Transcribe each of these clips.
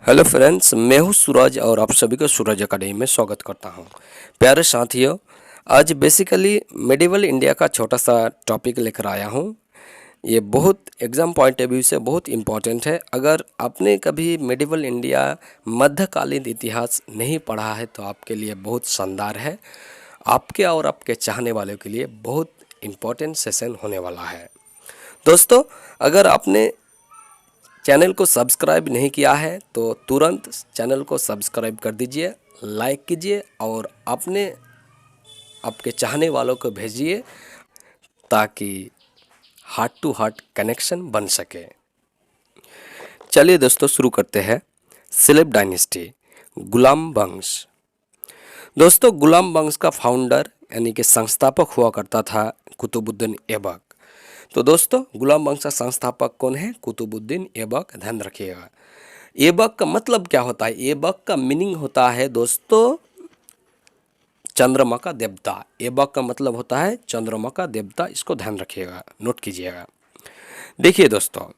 Hello friends, मैं हूं सूरज और आप सभी को सूरज अकेडमी में स्वागत करता हूं। प्यारे साथियों, आज बेसिकली मेडिवल इंडिया का छोटा सा टॉपिक लेकर आया हूं। ये बहुत एग्ज़ाम पॉइंट ऑफ व्यू से बहुत इम्पॉर्टेंट है। अगर आपने कभी मेडिवल इंडिया मध्यकालीन इतिहास नहीं पढ़ा है तो आपके लिए बहुत शानदार है। आपके और आपके चाहने वालों के लिए बहुत इम्पोर्टेंट सेशन होने वाला है। दोस्तों, अगर आपने चैनल को सब्सक्राइब नहीं किया है तो तुरंत चैनल को सब्सक्राइब कर दीजिए, लाइक कीजिए और अपने आपके चाहने वालों को भेजिए ताकि हार्ट टू हार्ट कनेक्शन बन सके। चलिए दोस्तों, शुरू करते हैं। सिलेब डायनेस्टी, गुलाम वंश। दोस्तों, गुलाम वंश का फाउंडर यानी कि संस्थापक हुआ करता था कुतुबुद्दीन ऐबक। तो दोस्तों, गुलाम वंश का संस्थापक कौन है? कुतुबुद्दीन ऐबक। ध्यान रखिएगा, ऐबक का मतलब क्या होता है? ऐबक का मीनिंग होता है दोस्तों चंद्रमा का देवता। ऐबक का मतलब होता है चंद्रमा का देवता। इसको ध्यान रखिएगा, नोट कीजिएगा। देखिए दोस्तों,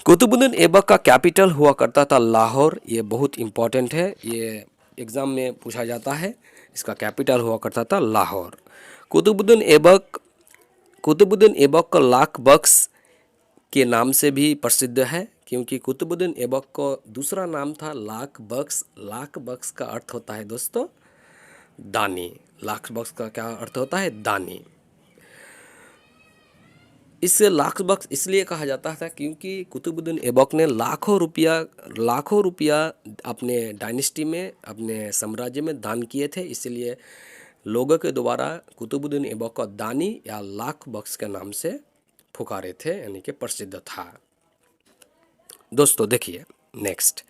कुतुबुद्दीन ऐबक का कैपिटल हुआ करता था लाहौर। ये बहुत इंपॉर्टेंट है, ये एग्जाम में पूछा जाता है। इसका कैपिटल हुआ करता था लाहौर। कुतुबुद्दीन ऐबक का लाख बख्श के नाम से भी प्रसिद्ध है, क्योंकि कुतुबुद्दीन ऐबक को दूसरा नाम था लाख बख्श। लाख बख्श का अर्थ होता है दोस्तों दानी। लाख बख्श का क्या अर्थ होता है? दानी। इससे लाख बख्श इसलिए कहा जाता था क्योंकि कुतुबुद्दीन ऐबक ने लाखों रुपया अपने डायनेस्टी में, अपने साम्राज्य में दान किए थे। इसलिए लोगों के द्वारा कुतुबुद्दीन ऐबक को दानी या लाख बख्श के नाम से पुकारे थे, यानी कि प्रसिद्ध था। दोस्तों देखिए नेक्स्ट,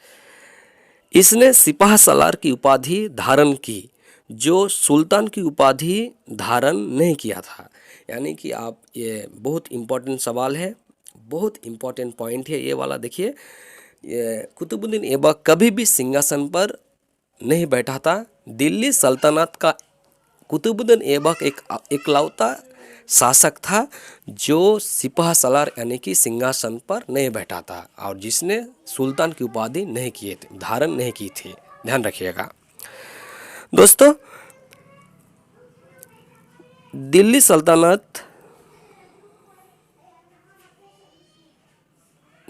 इसने सिपाह सलार की उपाधि धारण की, जो सुल्तान की उपाधि धारण नहीं किया था। यानी कि आप, ये बहुत इम्पोर्टेंट सवाल है, बहुत इम्पोर्टेंट पॉइंट है ये वाला। देखिए, ये कुतुबुद्दीन ऐबक कभी भी सिंहासन पर नहीं बैठा था। दिल्ली सल्तनत का कुतुबुद्दीन ऐबक एक इकलौता शासक था जो सिपाह सलार यानी कि सिंहासन पर नहीं बैठा था और जिसने सुल्तान की उपाधि नहीं किए थे, धारण नहीं की थी। ध्यान रखिएगा दोस्तों। दिल्ली सल्तनत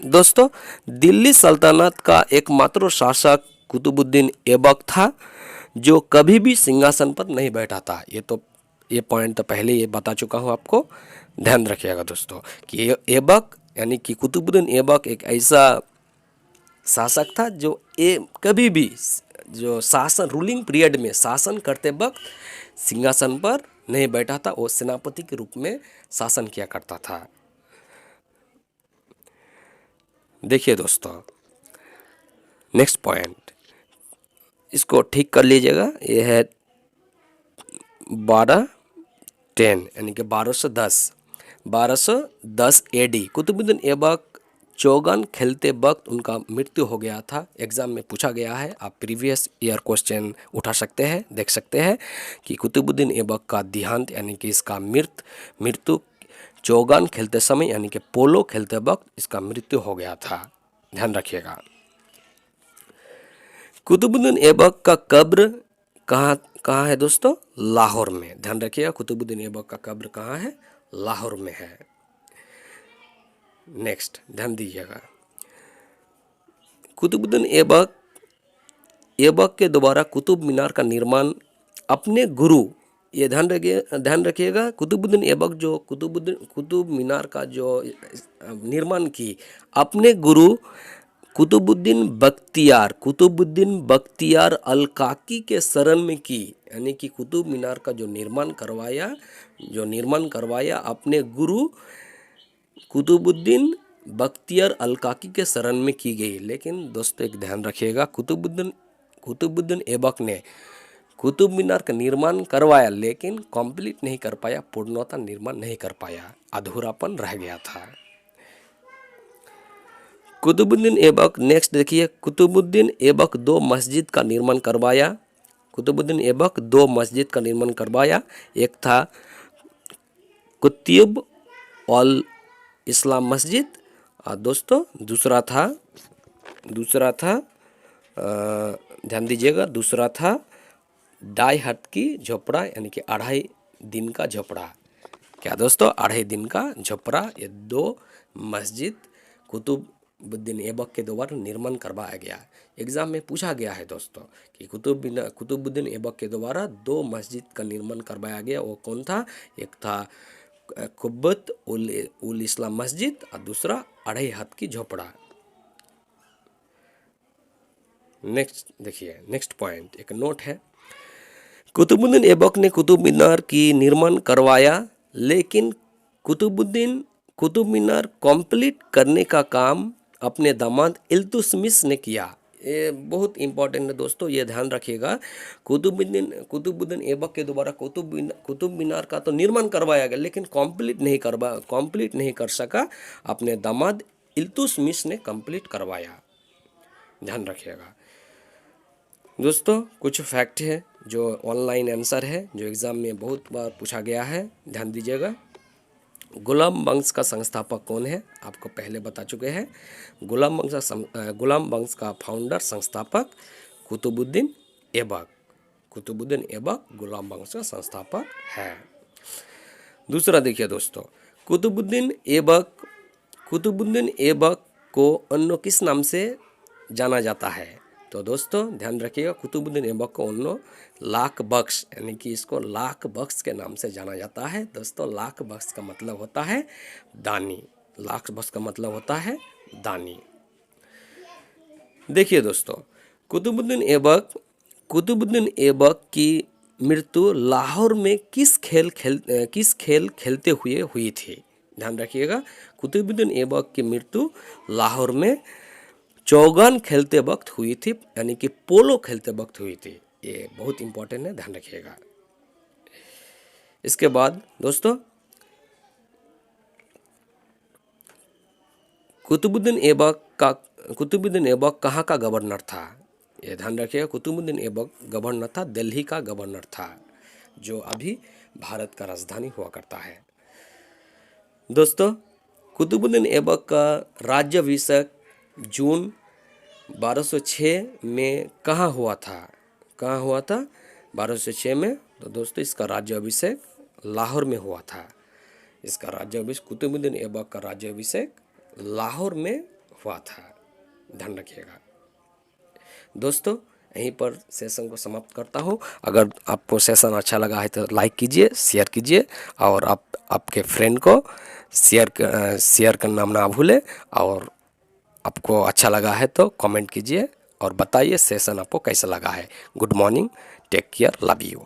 दोस्तों दिल्ली सल्तनत का एकमात्र शासक कुतुबुद्दीन ऐबक था जो कभी भी सिंहासन पर नहीं बैठा था। ये पॉइंट तो पहले ये बता चुका हूँ आपको। ध्यान रखिएगा दोस्तों कि ऐबक यानी कि कुतुबुद्दीन ऐबक एक ऐसा शासक था जो कभी भी जो शासन रूलिंग पीरियड में शासन करते वक्त सिंहासन पर नहीं बैठा था। वो सेनापति के रूप में शासन किया करता था। देखिए दोस्तों, नेक्स्ट पॉइंट, इसको ठीक कर लीजिएगा। ये है 1210 यानी कि 1210 एडी। कुतुबुद्दीन ऐबक चौगन खेलते वक्त उनका मृत्यु हो गया था। एग्जाम में पूछा गया है, आप प्रीवियस ईयर क्वेश्चन उठा सकते हैं, देख सकते हैं कि कुतुबुद्दीन ऐबक का देहांत यानी कि इसका मृत्यु चौगन खेलते समय यानी कि पोलो खेलते वक्त इसका मृत्यु हो गया था। ध्यान रखिएगा। कुतुबुद्दीन ऐबक का कब्र कहाँ है दोस्तों? लाहौर में। ध्यान रखिएगा, कुतुबुद्दीन ऐबक का कब्र कहाँ है? लाहौर में है। नेक्स्ट ध्यान दीजिएगा, कुतुबुद्दीन ऐबक के द्वारा कुतुब मीनार का निर्माण अपने गुरु, ये ध्यान रखिएगा, कुतुबुद्दीन ऐबक जो कुतुब मीनार का जो निर्माण की अपने गुरु कुतुबुद्दीन बख्तियार अल काकी के शरण में की। यानी कि कुतुब मीनार का जो निर्माण करवाया अपने गुरु कुतुबुद्दीन बख्तियार अल काकी के शरण में की गई। लेकिन दोस्तों एक ध्यान रखिएगा, कुतुबुद्दीन ऐबक ने कुतुब मीनार का निर्माण करवाया लेकिन कंप्लीट नहीं कर पाया, पूर्णतः निर्माण नहीं कर पाया, अधूरापन रह गया था। कुतुबुद्दीन ऐबक, नेक्स्ट देखिए, कुतुबुद्दीन ऐबक दो मस्जिद का निर्माण करवाया। कुतुबुद्दीन ऐबक दो मस्जिद का निर्माण करवाया। एक था कुतुब अल इस्लाम मस्जिद और दोस्तों दूसरा था दूसरा था ध्यान दीजिएगा, दूसरा था ढाई हाथ की झोपड़ा यानी कि 2.5 दिन का झोपड़ा। क्या दोस्तों, 2.5 दिन का झोपड़ा। ये 2 मस्जिद कुतुबुद्दीन ऐबक के द्वारा निर्माण करवाया गया। एग्जाम में पूछा गया है दोस्तों कि कुतुबुद्दीन ऐबक के द्वारा 2 मस्जिद का निर्माण करवाया गया। वो कौन था? एक था कुब्बत उल इस्लाम मस्जिद और दूसरा 2.5 हाथ की झोपड़ा। नेक्स्ट देखिए, नेक्स्ट पॉइंट एक नोट है। कुतुबुद्दीन ऐबक ने कुतुब मीनार की निर्माण करवाया, लेकिन कुतुब मीनार कंप्लीट करने का काम अपने दामाद इल्तुतमिश ने किया। ये बहुत इंपॉर्टेंट है दोस्तों, ये ध्यान रखिएगा। कुतुबुद्दीन ऐबक के द्वारा कुतुब मीनार का तो निर्माण करवाया गया, लेकिन कंप्लीट नहीं कर सका। अपने दामाद इल्तुतमिश ने कंप्लीट करवाया। ध्यान रखिएगा दोस्तों। कुछ फैक्ट है जो ऑनलाइन आंसर है, जो एग्ज़ाम में बहुत बार पूछा गया है, ध्यान दीजिएगा। गुलाम वंश का संस्थापक कौन है? आपको पहले बता चुके हैं। गुलाम वंश का फाउंडर संस्थापक कुतुबुद्दीन ऐबक। कुतुबुद्दीन ऐबक गुलाम वंश का संस्थापक है। दूसरा देखिए दोस्तों, कुतुबुद्दीन ऐबक को अन्य किस नाम से जाना जाता है? तो दोस्तों ध्यान रखिएगा, कुतुबुद्दीन ऐबक को अन्य लाख बख्श यानी कि इसको लाख बख्श के नाम से जाना जाता है। दोस्तों लाख बख्श का मतलब होता है दानी। लाख बख्श का मतलब होता है दानी। देखिए दोस्तों, कुतुबुद्दीन ऐबक की मृत्यु लाहौर में किस खेल खेलते हुए हुई थी? ध्यान रखिएगा, कुतुबुद्दीन ऐबक की मृत्यु लाहौर में चौगान खेलते वक्त हुई थी, यानी कि पोलो खेलते वक्त हुई थी। ये बहुत इंपॉर्टेंट है, ध्यान रखिएगा। इसके बाद दोस्तों, कुतुबुद्दीन ऐबक कहाँ का गवर्नर था? ये ध्यान रखिएगा, कुतुबुद्दीन ऐबक गवर्नर था, दिल्ली का गवर्नर था, जो अभी भारत का राजधानी हुआ करता है। दोस्तों कुतुबुद्दीन ऐबक का राज्याभिषेक जून 1206 में कहाँ हुआ था? 1206 में। तो दोस्तों इसका राज्याभिषेक लाहौर में हुआ था। इसका राज्याभिषेक, कुतुबुद्दीन ऐबक का राज्याभिषेक लाहौर में हुआ था। ध्यान रखिएगा दोस्तों। यहीं पर सेशन को समाप्त करता हूँ। अगर आपको सेशन अच्छा लगा है तो लाइक कीजिए, शेयर कीजिए, और आपके फ्रेंड को शेयर करना ना भूलें। और आपको अच्छा लगा है तो कमेंट कीजिए और बताइए सेशन आपको कैसा लगा है। Good morning, take care, love you.